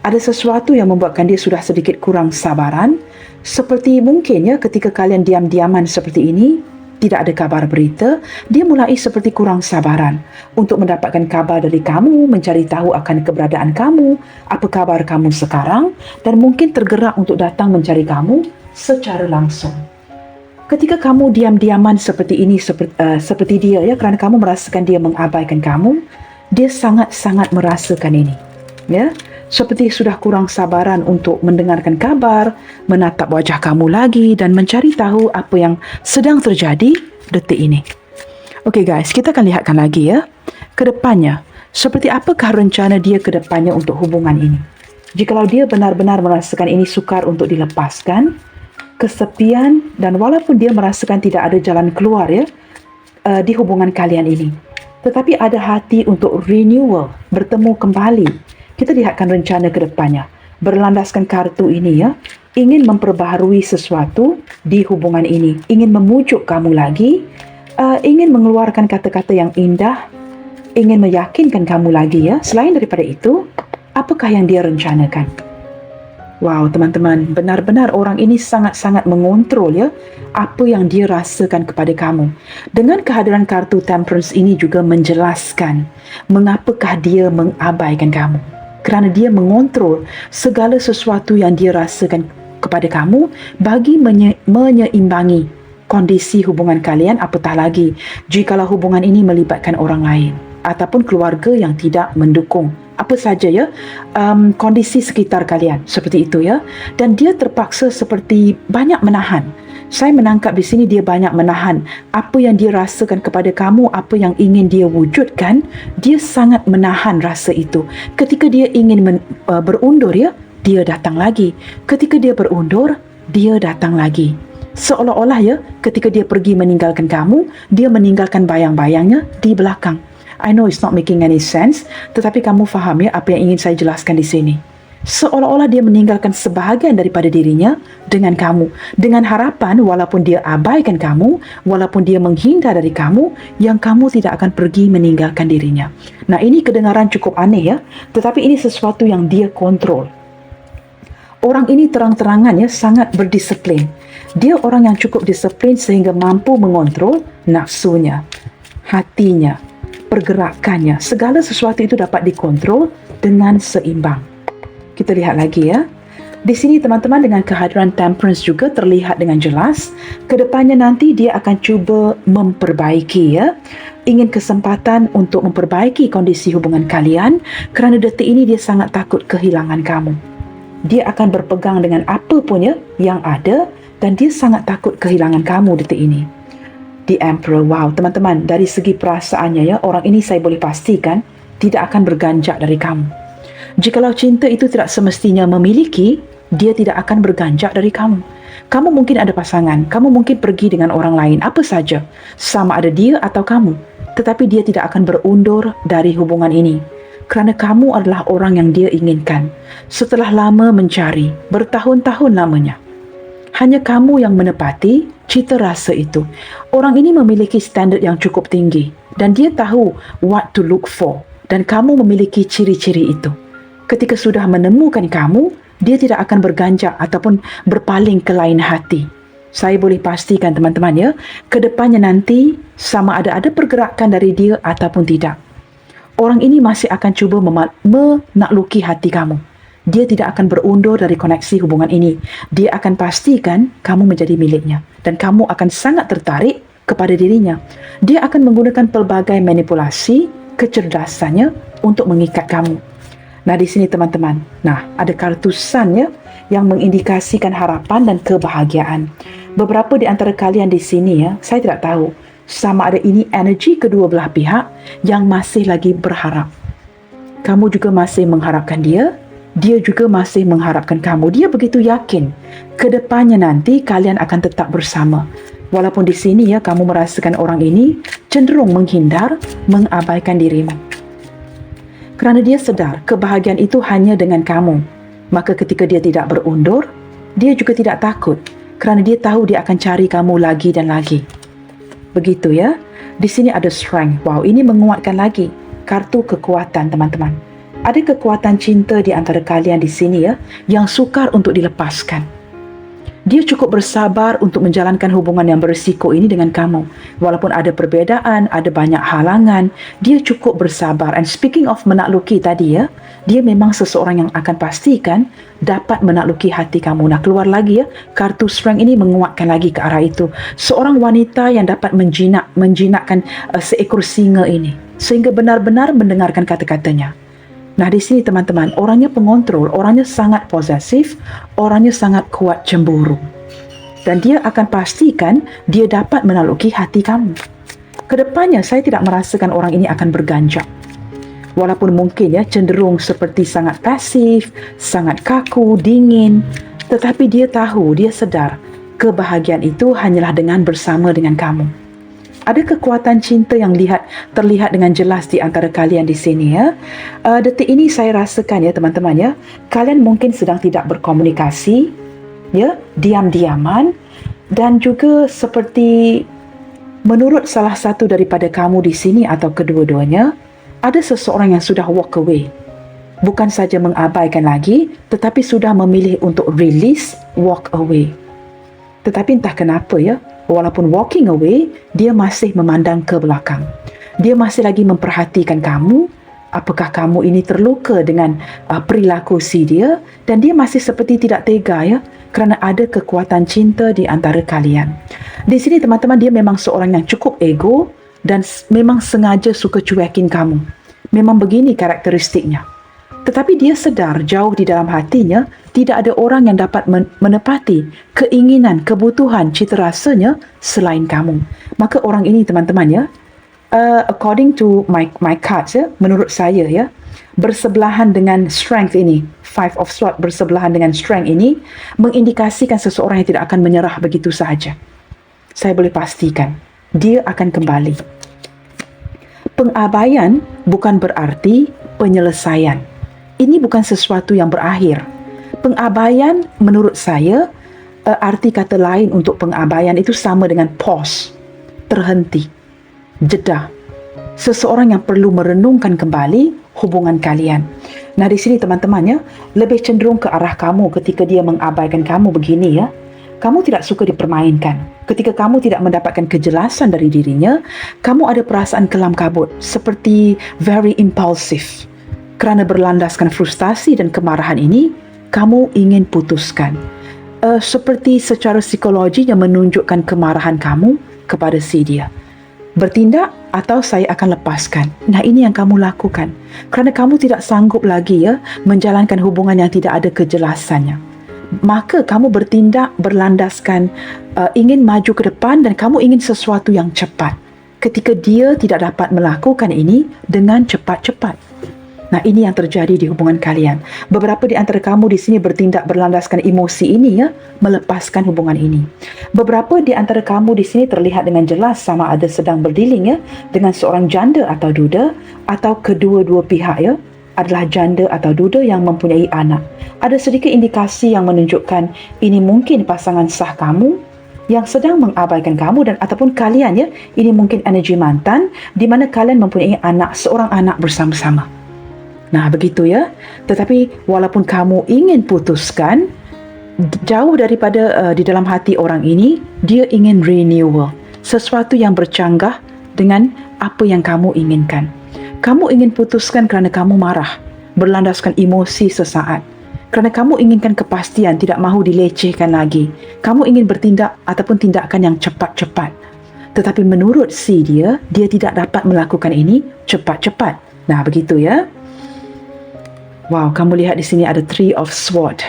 Ada sesuatu yang membuatkan dia sudah sedikit kurang sabaran. Seperti mungkin ketika kalian diam-diaman seperti ini, tidak ada kabar berita, dia mulai seperti kurang sabaran untuk mendapatkan kabar dari kamu, mencari tahu akan keberadaan kamu, apa kabar kamu sekarang, dan mungkin tergerak untuk datang mencari kamu secara langsung. Ketika kamu diam-diaman seperti ini, seperti dia kerana kamu merasakan dia mengabaikan kamu, dia sangat-sangat merasakan ini. Seperti sudah kurang sabaran untuk mendengarkan kabar, menatap wajah kamu lagi dan mencari tahu apa yang sedang terjadi detik ini. Okey guys, kita akan lihatkan lagi ke depannya. Seperti apakah rencana dia ke depannya untuk hubungan ini? Jikalau dia benar-benar merasakan ini sukar untuk dilepaskan, kesepian dan walaupun dia merasakan tidak ada jalan keluar di hubungan kalian ini. Tetapi ada hati untuk renewal, bertemu kembali. Kita lihatkan rencana ke depannya. Berlandaskan kartu ini ingin memperbaharui sesuatu di hubungan ini. Ingin memujuk kamu lagi. Ingin mengeluarkan kata-kata yang indah. Ingin meyakinkan kamu lagi Selain daripada itu, apakah yang dia rencanakan? Wow, teman-teman. Benar-benar orang ini sangat-sangat mengontrol apa yang dia rasakan kepada kamu. Dengan kehadiran kartu Temperance ini juga menjelaskan mengapakah dia mengabaikan kamu. Kerana dia mengontrol segala sesuatu yang dia rasakan kepada kamu bagi menyeimbangi kondisi hubungan kalian, apatah lagi jikalau hubungan ini melibatkan orang lain ataupun keluarga yang tidak mendukung. Apa saja kondisi sekitar kalian seperti itu dan dia terpaksa seperti banyak menahan. Saya menangkap di sini dia banyak menahan apa yang dia rasakan kepada kamu, apa yang ingin dia wujudkan, dia sangat menahan rasa itu. Ketika dia ingin berundur dia datang lagi. Ketika dia berundur, dia datang lagi. Seolah-olah ketika dia pergi meninggalkan kamu, dia meninggalkan bayang-bayangnya di belakang. I know it's not making any sense, tetapi kamu faham apa yang ingin saya jelaskan di sini. Seolah-olah dia meninggalkan sebahagian daripada dirinya dengan kamu, dengan harapan walaupun dia abaikan kamu, walaupun dia menghindar dari kamu, yang kamu tidak akan pergi meninggalkan dirinya. Nah, ini kedengaran cukup aneh tetapi ini sesuatu yang dia kontrol. Orang ini terang-terangan sangat berdisiplin. Dia orang yang cukup disiplin sehingga mampu mengontrol nafsunya, hatinya, pergerakannya. Segala sesuatu itu dapat dikontrol dengan seimbang. Kita lihat lagi Di sini teman-teman dengan kehadiran Temperance juga terlihat dengan jelas. Kedepannya nanti dia akan cuba memperbaiki Ingin kesempatan untuk memperbaiki kondisi hubungan kalian kerana detik ini dia sangat takut kehilangan kamu. Dia akan berpegang dengan apa pun yang ada dan dia sangat takut kehilangan kamu detik ini. The Emperor, wow teman-teman, dari segi perasaannya orang ini saya boleh pastikan tidak akan berganjak dari kamu. Jikalau cinta itu tidak semestinya memiliki, dia tidak akan berganjak dari kamu. Kamu mungkin ada pasangan, kamu mungkin pergi dengan orang lain, apa saja, sama ada dia atau kamu. Tetapi dia tidak akan berundur dari hubungan ini. Kerana kamu adalah orang yang dia inginkan. Setelah lama mencari, bertahun-tahun lamanya. Hanya kamu yang menepati cita rasa itu. Orang ini memiliki standard yang cukup tinggi. Dan dia tahu what to look for. Dan kamu memiliki ciri-ciri itu. Ketika sudah menemukan kamu, dia tidak akan berganjak ataupun berpaling ke lain hati. Saya boleh pastikan teman-teman kedepannya nanti sama ada pergerakan dari dia ataupun tidak. Orang ini masih akan cuba menakluki hati kamu. Dia tidak akan berundur dari koneksi hubungan ini. Dia akan pastikan kamu menjadi miliknya dan kamu akan sangat tertarik kepada dirinya. Dia akan menggunakan pelbagai manipulasi kecerdasannya untuk mengikat kamu. Nah, di sini teman-teman, ada kartu sun ya, yang mengindikasikan harapan dan kebahagiaan. Beberapa di antara kalian di sini ya, saya tidak tahu sama ada ini energi kedua belah pihak yang masih lagi berharap. Kamu juga masih mengharapkan dia, dia juga masih mengharapkan kamu. Dia begitu yakin ke depannya nanti kalian akan tetap bersama. Walaupun di sini ya kamu merasakan orang ini cenderung menghindar, mengabaikan dirimu. Kerana dia sedar kebahagiaan itu hanya dengan kamu. Maka ketika dia tidak berundur, dia juga tidak takut kerana dia tahu dia akan cari kamu lagi dan lagi. Begitu ya. Di sini ada strength. Wow, ini menguatkan lagi kartu kekuatan teman-teman. Ada kekuatan cinta di antara kalian di sini ya yang sukar untuk dilepaskan. Dia cukup bersabar untuk menjalankan hubungan yang berisiko ini dengan kamu. Walaupun ada perbezaan, ada banyak halangan, dia cukup bersabar. And speaking of menakluki tadi ya, dia memang seseorang yang akan pastikan dapat menakluki hati kamu. Nah, keluar lagi ya, kartu strength ini menguatkan lagi ke arah itu. Seorang wanita yang dapat menjinakkan seekor singa ini sehingga benar-benar mendengarkan kata-katanya. Nah, di sini teman-teman, orangnya pengontrol, orangnya sangat posesif, orangnya sangat kuat cemburu. Dan dia akan pastikan dia dapat menakluki hati kamu. Kedepannya, saya tidak merasakan orang ini akan berganjak. Walaupun mungkin ya cenderung seperti sangat pasif, sangat kaku, dingin, tetapi dia tahu, dia sedar kebahagiaan itu hanyalah dengan bersama dengan kamu. Ada kekuatan cinta yang terlihat dengan jelas di antara kalian di sini ya. Detik ini saya rasakan ya teman-teman ya, kalian mungkin sedang tidak berkomunikasi ya, diam-diaman, dan juga seperti menurut salah satu daripada kamu di sini atau kedua-duanya, ada seseorang yang sudah walk away. Bukan saja mengabaikan lagi, tetapi sudah memilih untuk release, walk away. Tetapi entah kenapa ya, walaupun walking away, dia masih memandang ke belakang. Dia masih lagi memperhatikan kamu, apakah kamu ini terluka dengan perilaku si dia, dan dia masih seperti tidak tega ya, kerana ada kekuatan cinta di antara kalian. Di sini teman-teman, dia memang seorang yang cukup ego dan memang sengaja suka cuekin kamu. Memang begini karakteristiknya. Tetapi dia sedar jauh di dalam hatinya tidak ada orang yang dapat menepati keinginan, kebutuhan, cita rasanya selain kamu. Maka orang ini teman-teman ya, according to my cards ya, menurut saya ya, bersebelahan dengan strength ini, Five of Swords bersebelahan dengan strength ini mengindikasikan seseorang yang tidak akan menyerah begitu sahaja. Saya boleh pastikan dia akan kembali. Pengabaian bukan berarti penyelesaian. Ini bukan sesuatu yang berakhir. Pengabaian menurut saya, arti kata lain untuk pengabaian itu sama dengan pause, terhenti, jeda. Seseorang yang perlu merenungkan kembali hubungan kalian. Nah, di sini teman-teman ya, lebih cenderung ke arah kamu ketika dia mengabaikan kamu begini ya. Kamu tidak suka dipermainkan. Ketika kamu tidak mendapatkan kejelasan dari dirinya, kamu ada perasaan kelam kabut, seperti very impulsive. Kerana berlandaskan frustasi dan kemarahan ini, kamu ingin putuskan. Seperti secara psikologi yang menunjukkan kemarahan kamu kepada si dia. Bertindak atau saya akan lepaskan. Nah, ini yang kamu lakukan. Kerana kamu tidak sanggup lagi ya menjalankan hubungan yang tidak ada kejelasannya. Maka kamu bertindak berlandaskan ingin maju ke depan dan kamu ingin sesuatu yang cepat. Ketika dia tidak dapat melakukan ini dengan cepat-cepat. Nah, ini yang terjadi di hubungan kalian. Beberapa di antara kamu di sini bertindak berlandaskan emosi ini ya, melepaskan hubungan ini. Beberapa di antara kamu di sini terlihat dengan jelas sama ada sedang berdealing ya dengan seorang janda atau duda, atau kedua-dua pihak ya adalah janda atau duda yang mempunyai anak. Ada sedikit indikasi yang menunjukkan ini mungkin pasangan sah kamu yang sedang mengabaikan kamu, dan ataupun kalian ya, ini mungkin energi mantan di mana kalian mempunyai anak, seorang anak bersama-sama. Nah, begitu ya. Tetapi walaupun kamu ingin putuskan, jauh daripada di dalam hati orang ini, dia ingin renewal. Sesuatu yang bercanggah dengan apa yang kamu inginkan. Kamu ingin putuskan kerana kamu marah, berlandaskan emosi sesaat. Kerana kamu inginkan kepastian, tidak mahu dilecehkan lagi. Kamu ingin bertindak ataupun tindakan yang cepat-cepat. Tetapi menurut dia tidak dapat melakukan ini cepat-cepat. Nah, begitu ya. Wow, kamu lihat di sini ada Three of Swords.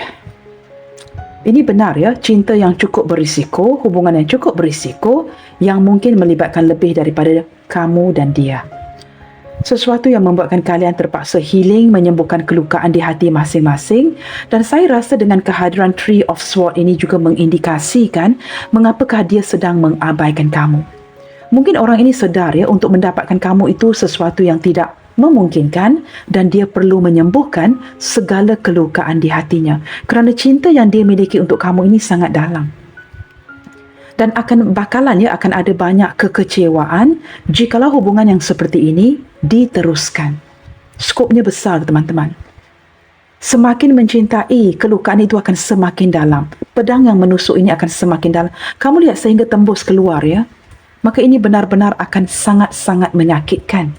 Ini benar ya, cinta yang cukup berisiko, hubungan yang cukup berisiko, yang mungkin melibatkan lebih daripada kamu dan dia. Sesuatu yang membuatkan kalian terpaksa healing, menyembuhkan kelukaan di hati masing-masing. Dan saya rasa dengan kehadiran Three of Swords ini juga mengindikasikan mengapakah dia sedang mengabaikan kamu. Mungkin orang ini sedar ya, untuk mendapatkan kamu itu sesuatu yang tidak memungkinkan dan dia perlu menyembuhkan segala kelukaan di hatinya. Kerana cinta yang dia miliki untuk kamu ini sangat dalam. Dan bakalan ada banyak kekecewaan jikalau hubungan yang seperti ini diteruskan. Skopnya besar, teman-teman. Semakin mencintai, kelukaan itu akan semakin dalam. Pedang yang menusuk ini akan semakin dalam. Kamu lihat sehingga tembus keluar ya. Maka ini benar-benar akan sangat-sangat menyakitkan.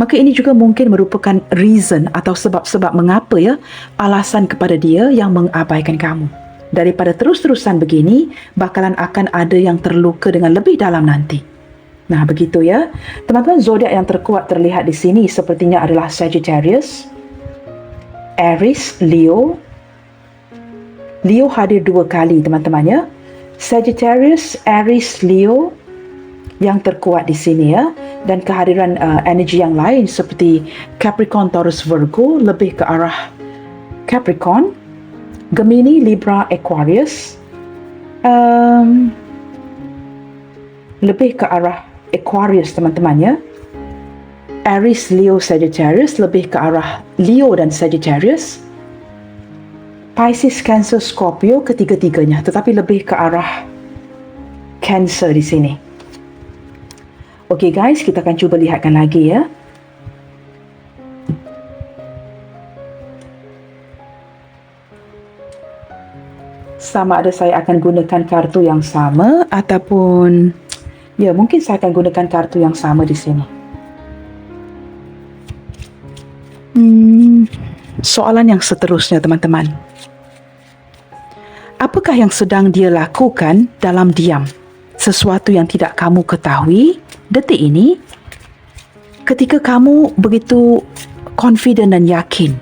Maka ini juga mungkin merupakan reason atau sebab-sebab mengapa ya, alasan kepada dia yang mengabaikan kamu. Daripada terus-terusan begini, bakalan akan ada yang terluka dengan lebih dalam nanti. Nah, begitu ya. Teman-teman, zodiak yang terkuat terlihat di sini sepertinya adalah Sagittarius, Aries, Leo. Leo hadir 2 kali, teman-teman ya. Sagittarius, Aries, Leo yang terkuat di sini ya. Dan kehadiran energi yang lain seperti Capricorn, Taurus, Virgo lebih ke arah Capricorn. Gemini, Libra, Aquarius lebih ke arah Aquarius, teman-teman ya. Aries, Leo, Sagittarius lebih ke arah Leo dan Sagittarius. Pisces, Cancer, Scorpio ketiga-tiganya, tetapi lebih ke arah Cancer di sini. Okey guys, kita akan cuba lihatkan lagi ya. Sama ada saya akan gunakan kartu yang sama ataupun ya mungkin saya akan gunakan kartu yang sama di sini. Soalan yang seterusnya, teman-teman. Apakah yang sedang dia lakukan dalam diam? Sesuatu yang tidak kamu ketahui detik ini ketika kamu begitu confident dan yakin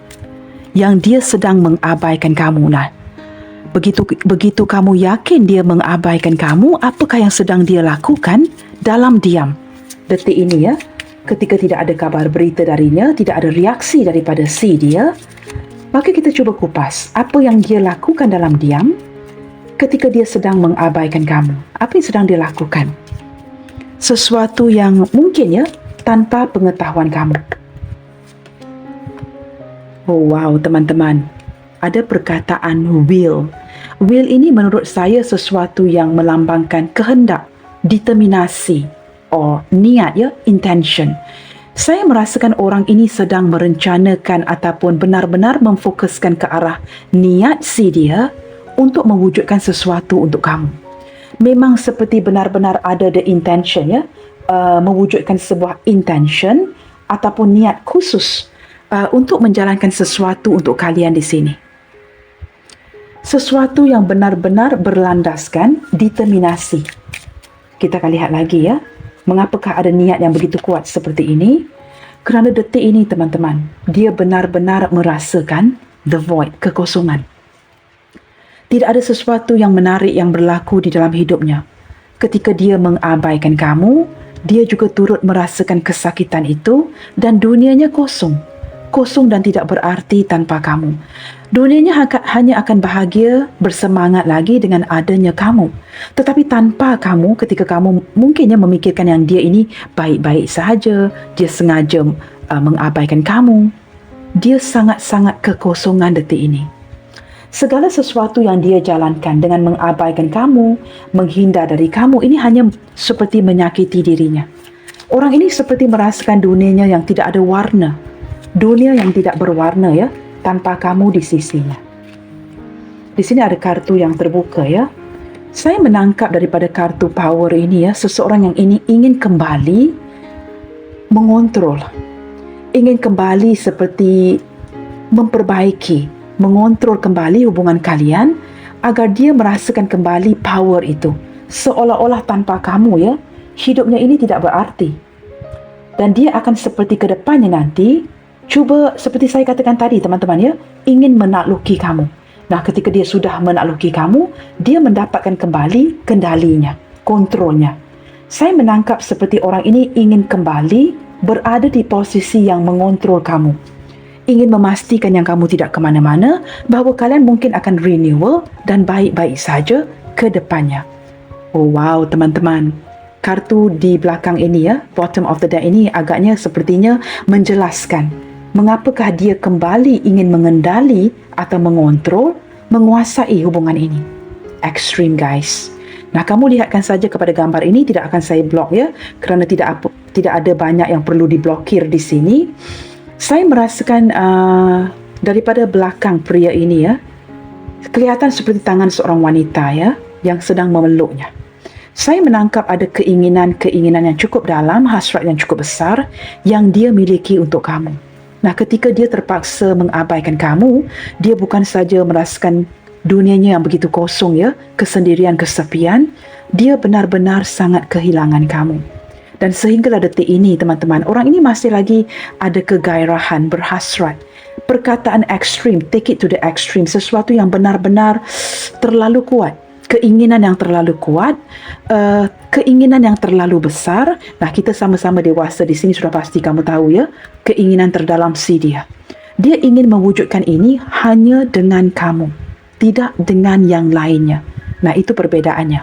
yang dia sedang mengabaikan kamu. Nah, Begitu kamu yakin dia mengabaikan kamu, apakah yang sedang dia lakukan dalam diam detik ini ya? Ketika tidak ada kabar berita darinya, tidak ada reaksi daripada dia, maka kita cuba kupas apa yang dia lakukan dalam diam ketika dia sedang mengabaikan kamu. Apa yang sedang dia lakukan? Sesuatu yang mungkin ya tanpa pengetahuan kamu. Oh wow, teman-teman. Ada perkataan will. Will ini menurut saya sesuatu yang melambangkan kehendak, determinasi, or niat ya, intention. Saya merasakan orang ini sedang merencanakan ataupun benar-benar memfokuskan ke arah niat dia untuk mewujudkan sesuatu untuk kamu. Memang seperti benar-benar ada the intention ya, mewujudkan sebuah intention ataupun niat khusus untuk menjalankan sesuatu untuk kalian di sini. Sesuatu yang benar-benar berlandaskan determinasi. Kita akan lihat lagi ya, mengapakah ada niat yang begitu kuat seperti ini? Kerana detik ini, teman-teman, dia benar-benar merasakan the void, kekosongan. Tidak ada sesuatu yang menarik yang berlaku di dalam hidupnya. Ketika dia mengabaikan kamu, dia juga turut merasakan kesakitan itu dan dunianya kosong. Kosong dan tidak berarti tanpa kamu. Dunianya hanya akan bahagia, bersemangat lagi dengan adanya kamu. Tetapi tanpa kamu, ketika kamu mungkinnya memikirkan yang dia ini baik-baik sahaja, dia sengaja mengabaikan kamu, dia sangat-sangat kekosongan detik ini. Segala sesuatu yang dia jalankan dengan mengabaikan kamu, menghindar dari kamu, ini hanya seperti menyakiti dirinya. Orang ini seperti merasakan dunianya yang tidak ada warna. Dunia yang tidak berwarna ya, tanpa kamu di sisinya. Di sini ada kartu yang terbuka ya. Saya menangkap daripada kartu power ini ya, seseorang yang ini ingin kembali mengontrol. Ingin kembali seperti memperbaiki, mengontrol kembali hubungan kalian agar dia merasakan kembali power itu. Seolah-olah tanpa kamu ya, hidupnya ini tidak berarti. Dan dia akan seperti ke depannya nanti, cuba seperti saya katakan tadi teman-teman ya, ingin menakluki kamu. Nah, ketika dia sudah menakluki kamu, dia mendapatkan kembali kendalinya, kontrolnya. Saya menangkap seperti orang ini ingin kembali berada di posisi yang mengontrol kamu. Ingin memastikan yang kamu tidak ke mana-mana, bahawa kalian mungkin akan renewal dan baik-baik saja ke depannya. Oh wow teman-teman, kartu di belakang ini ya, bottom of the deck ini agaknya sepertinya menjelaskan mengapakah dia kembali ingin mengendali atau mengontrol, menguasai hubungan ini. Extreme guys. Nah, kamu lihatkan saja kepada gambar ini, tidak akan saya blok ya, kerana tidak ada banyak yang perlu diblokir di sini. Saya merasakan daripada belakang pria ini ya, kelihatan seperti tangan seorang wanita ya, yang sedang memeluknya. Saya menangkap ada keinginan yang cukup dalam, hasrat yang cukup besar yang dia miliki untuk kamu. Nah, ketika dia terpaksa mengabaikan kamu, dia bukan saja merasakan dunianya yang begitu kosong ya, kesendirian, kesepian, dia benar-benar sangat kehilangan kamu. Dan sehinggalah detik ini teman-teman, orang ini masih lagi ada kegairahan, berhasrat. Perkataan ekstrim, take it to the extreme, sesuatu yang benar-benar terlalu kuat. Keinginan yang terlalu kuat, keinginan yang terlalu besar. Nah, kita sama-sama dewasa di sini sudah pasti kamu tahu ya, keinginan terdalam si dia. Dia ingin mewujudkan ini hanya dengan kamu, tidak dengan yang lainnya. Nah, itu perbedaannya.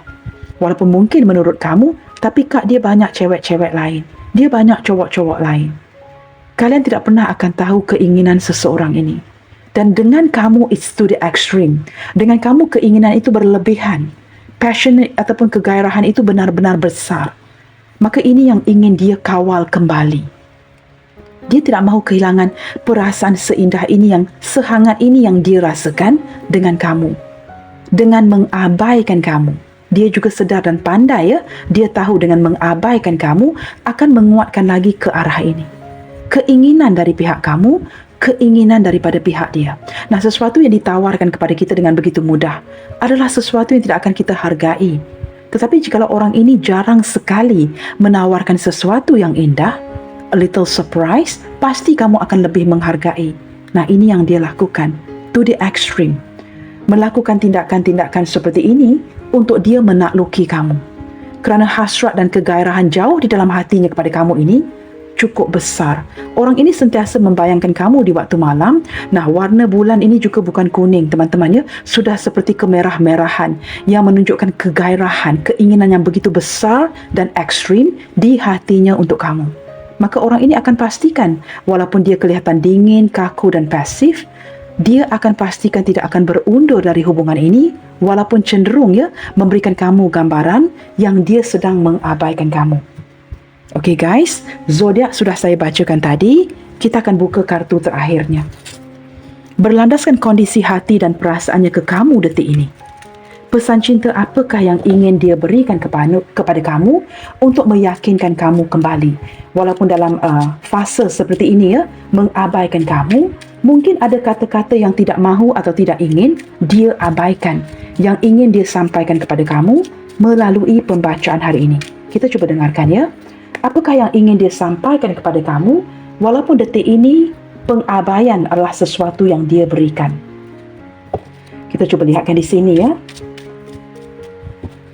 Walaupun mungkin menurut kamu, tapi kak dia banyak cewek-cewek lain. Dia banyak cowok-cowok lain. Kalian tidak pernah akan tahu keinginan seseorang ini. Dan dengan kamu it's to the extreme. Dengan kamu keinginan itu berlebihan. Passionate ataupun kegairahan itu benar-benar besar. Maka ini yang ingin dia kawal kembali. Dia tidak mahu kehilangan perasaan seindah ini, yang sehangat ini yang dia rasakan dengan kamu. Dengan mengabaikan kamu. Dia juga sedar dan pandai ya. Dia tahu dengan mengabaikan kamu akan menguatkan lagi ke arah ini. Keinginan dari pihak kamu, keinginan daripada pihak dia. Nah, sesuatu yang ditawarkan kepada kita dengan begitu mudah adalah sesuatu yang tidak akan kita hargai. Tetapi jikalau orang ini jarang sekali menawarkan sesuatu yang indah, a little surprise, pasti kamu akan lebih menghargai. Nah, ini yang dia lakukan, to the extreme. Melakukan tindakan-tindakan seperti ini untuk dia menakluki kamu. Kerana hasrat dan kegairahan jauh di dalam hatinya kepada kamu ini cukup besar. Orang ini sentiasa membayangkan kamu di waktu malam. Nah, warna bulan ini juga bukan kuning, teman-teman ya. Sudah seperti kemerah-merahan yang menunjukkan kegairahan, keinginan yang begitu besar dan ekstrim di hatinya untuk kamu. Maka orang ini akan pastikan, walaupun dia kelihatan dingin, kaku dan pasif, dia akan pastikan tidak akan berundur dari hubungan ini, walaupun cenderung ya memberikan kamu gambaran yang dia sedang mengabaikan kamu. Okey guys, zodiak sudah saya bacakan tadi. Kita akan buka kartu terakhirnya. Berlandaskan kondisi hati dan perasaannya ke kamu detik ini. Pesan cinta apakah yang ingin dia berikan kepada kamu untuk meyakinkan kamu kembali? Walaupun dalam fase seperti ini ya, mengabaikan kamu, mungkin ada kata-kata yang tidak mahu atau tidak ingin dia abaikan, yang ingin dia sampaikan kepada kamu melalui pembacaan hari ini. Kita cuba dengarkan ya. Apakah yang ingin dia sampaikan kepada kamu, walaupun detik ini pengabaian adalah sesuatu yang dia berikan. Kita cuba lihatkan di sini ya.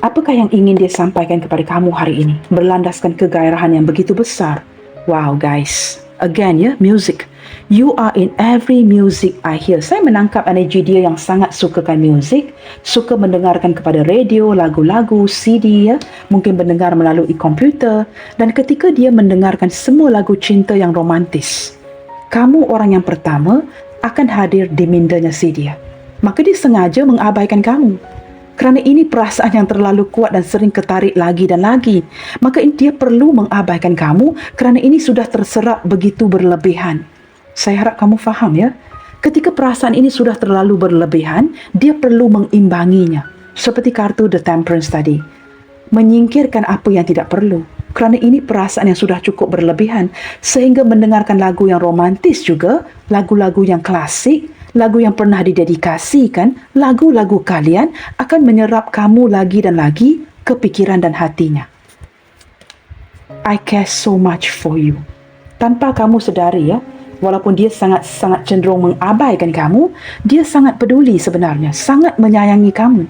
Apakah yang ingin dia sampaikan kepada kamu hari ini, berlandaskan kegairahan yang begitu besar? Wow guys, again ya, music. You are in every music I hear. Saya menangkap energi dia yang sangat sukakan music, suka mendengarkan kepada radio, lagu-lagu, CD ya, mungkin mendengar melalui komputer. Dan ketika dia mendengarkan semua lagu cinta yang romantis, kamu orang yang pertama akan hadir di mindanya si dia. Maka dia sengaja mengabaikan kamu. Kerana ini perasaan yang terlalu kuat dan sering ketarik lagi dan lagi. Maka dia perlu mengabaikan kamu kerana ini sudah terserap begitu berlebihan. Saya harap kamu faham ya. Ketika perasaan ini sudah terlalu berlebihan, dia perlu mengimbanginya. Seperti kartu The Temperance tadi. Menyingkirkan apa yang tidak perlu. Kerana ini perasaan yang sudah cukup berlebihan. Sehingga mendengarkan lagu yang romantis juga, lagu-lagu yang klasik, lagu yang pernah didedikasikan, lagu-lagu kalian akan menyerap kamu lagi dan lagi ke pikiran dan hatinya. I care so much for you. Tanpa kamu sedari ya, walaupun dia sangat-sangat cenderung mengabaikan kamu, dia sangat peduli sebenarnya, sangat menyayangi kamu.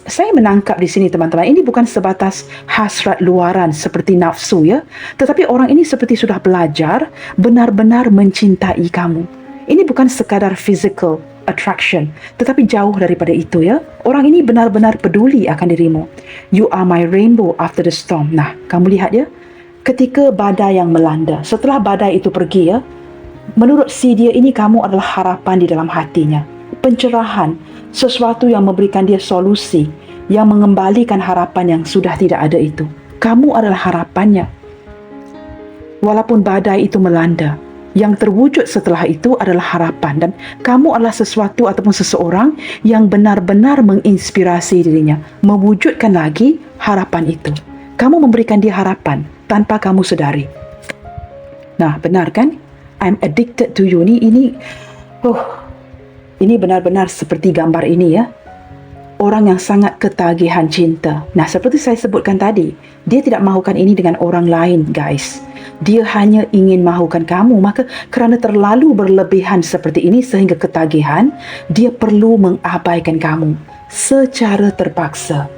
Saya menangkap di sini teman-teman, ini bukan sebatas hasrat luaran seperti nafsu ya, tetapi orang ini seperti sudah belajar benar-benar mencintai kamu. Ini bukan sekadar physical attraction, tetapi jauh daripada itu ya. Orang ini benar-benar peduli akan dirimu. You are my rainbow after the storm. Nah, kamu lihat ya, ketika badai yang melanda, setelah badai itu pergi ya, menurut si dia ini kamu adalah harapan di dalam hatinya, pencerahan, sesuatu yang memberikan dia solusi, yang mengembalikan harapan yang sudah tidak ada itu. Kamu adalah harapannya. Walaupun badai itu melanda, yang terwujud setelah itu adalah harapan, dan kamu adalah sesuatu ataupun seseorang yang benar-benar menginspirasi dirinya mewujudkan lagi harapan itu. Kamu memberikan dia harapan tanpa kamu sedari. Nah, benar kan? I'm addicted to you. Ini benar-benar seperti gambar ini ya. Orang yang sangat ketagihan cinta. Nah, seperti saya sebutkan tadi, dia tidak mahukan ini dengan orang lain, guys. Dia hanya ingin mahukan kamu. Maka kerana terlalu berlebihan seperti ini sehingga ketagihan, dia perlu mengabaikan kamu secara terpaksa.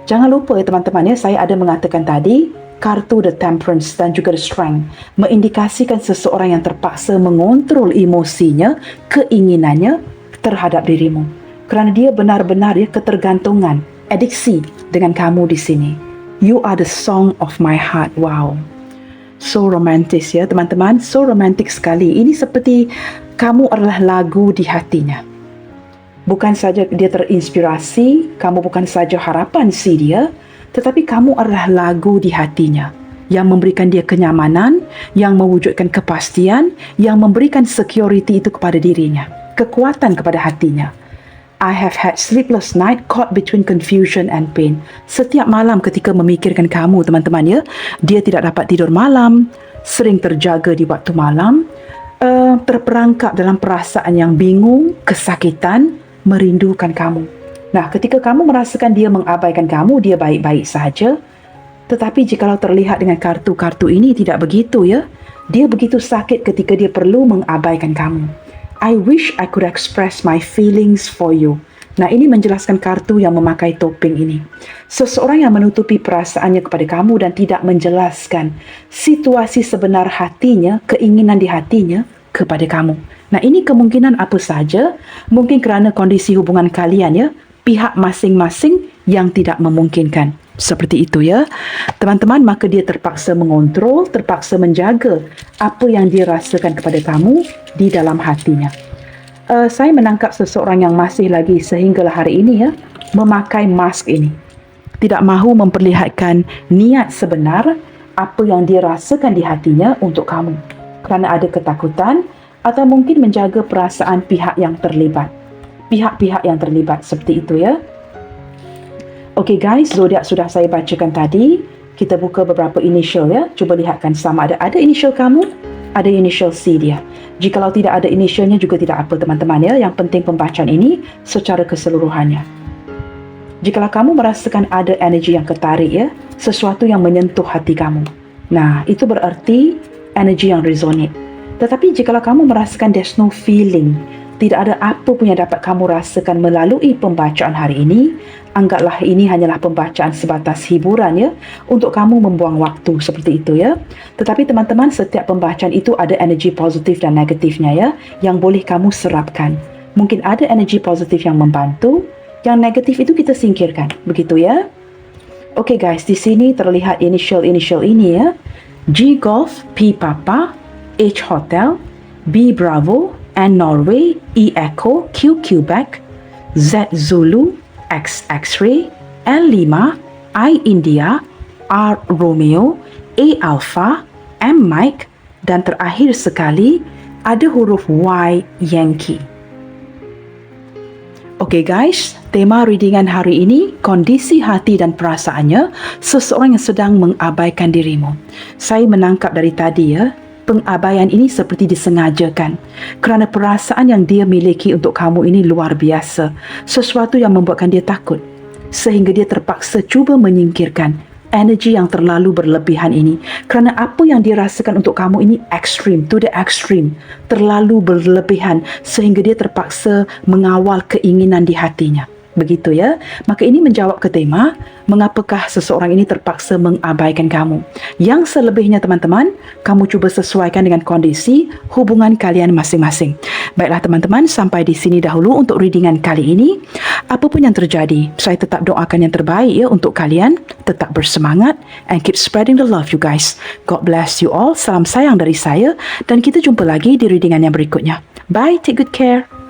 Jangan lupa ya teman-teman ya, saya ada mengatakan tadi, kartu The Temperance dan juga The Strength mengindikasikan seseorang yang terpaksa mengontrol emosinya, keinginannya terhadap dirimu. Kerana dia benar-benar ya ketergantungan, adiksi dengan kamu di sini. You are the song of my heart. Wow. So romantic ya teman-teman, so romantic sekali. Ini seperti kamu adalah lagu di hatinya. Bukan saja dia terinspirasi, kamu bukan saja harapan si dia, tetapi kamu adalah lagu di hatinya yang memberikan dia kenyamanan, yang mewujudkan kepastian, yang memberikan security itu kepada dirinya, kekuatan kepada hatinya. I have had sleepless night caught between confusion and pain. Setiap malam ketika memikirkan kamu teman-teman ya, dia tidak dapat tidur malam, sering terjaga di waktu malam, terperangkap dalam perasaan yang bingung, kesakitan, merindukan kamu. Nah, ketika kamu merasakan dia mengabaikan kamu, dia baik-baik saja. Tetapi jikalau terlihat dengan kartu-kartu ini tidak begitu ya. Dia begitu sakit ketika dia perlu mengabaikan kamu. I wish I could express my feelings for you. Nah, ini menjelaskan kartu yang memakai topeng ini. Seseorang yang menutupi perasaannya kepada kamu dan tidak menjelaskan situasi sebenar hatinya, keinginan di hatinya kepada kamu. Nah, ini kemungkinan apa saja. Mungkin kerana kondisi hubungan kalian ya, pihak masing-masing yang tidak memungkinkan. Seperti itu ya. Teman-teman, maka dia terpaksa mengontrol, terpaksa menjaga apa yang dia rasakan kepada kamu di dalam hatinya. Saya menangkap seseorang yang masih lagi sehinggalah hari ini ya, memakai mask ini. Tidak mahu memperlihatkan niat sebenar apa yang dia rasakan di hatinya untuk kamu. Kerana ada ketakutan atau mungkin menjaga perasaan pihak yang terlibat. Pihak-pihak yang terlibat seperti itu ya. Okey guys, zodiak sudah saya bacakan tadi. Kita buka beberapa initial ya. Cuba lihatkan sama ada initial kamu, ada initial C dia. Jikalau tidak ada initialnya juga tidak apa teman-teman ya. Yang penting pembacaan ini secara keseluruhannya. Jikalau kamu merasakan ada energi yang ketarik ya, sesuatu yang menyentuh hati kamu. Nah, itu berarti energi yang resonate. Tetapi jikalau kamu merasakan there's no feeling, tidak ada apa pun yang dapat kamu rasakan melalui pembacaan hari ini, anggaplah ini hanyalah pembacaan sebatas hiburan ya, untuk kamu membuang waktu seperti itu ya. Tetapi teman-teman, setiap pembacaan itu ada energi positif dan negatifnya ya, yang boleh kamu serapkan. Mungkin ada energi positif yang membantu, yang negatif itu kita singkirkan, begitu ya. Okey guys, di sini terlihat initial ini ya. G Golf, P Papa, H Hotel, B Bravo, N Norway, E Echo, Q Quebec, Z Zulu, X X-ray, L Lima, I India, R Romeo, A Alpha, M Mike, dan terakhir sekali ada huruf Y Yankee. Okey guys, tema readingan hari ini, kondisi hati dan perasaannya seseorang yang sedang mengabaikan dirimu. Saya menangkap dari tadi ya, Pengabaian ini seperti disengajakan kerana perasaan yang dia miliki untuk kamu ini luar biasa, sesuatu yang membuatkan dia takut, sehingga dia terpaksa cuba menyingkirkan energi yang terlalu berlebihan ini, kerana apa yang dia rasakan untuk kamu ini ekstrim, to the extreme, terlalu berlebihan sehingga dia terpaksa mengawal keinginan di hatinya. Begitu ya. Maka ini menjawab ke tema, mengapakah seseorang ini terpaksa mengabaikan kamu. Yang selebihnya teman-teman, kamu cuba sesuaikan dengan kondisi hubungan kalian masing-masing. Baiklah teman-teman, sampai di sini dahulu untuk readingan kali ini. Apapun yang terjadi, saya tetap doakan yang terbaik ya untuk kalian. Tetap bersemangat and keep spreading the love you guys. God bless you all. Salam sayang dari saya dan kita jumpa lagi di readingan yang berikutnya. Bye, take good care.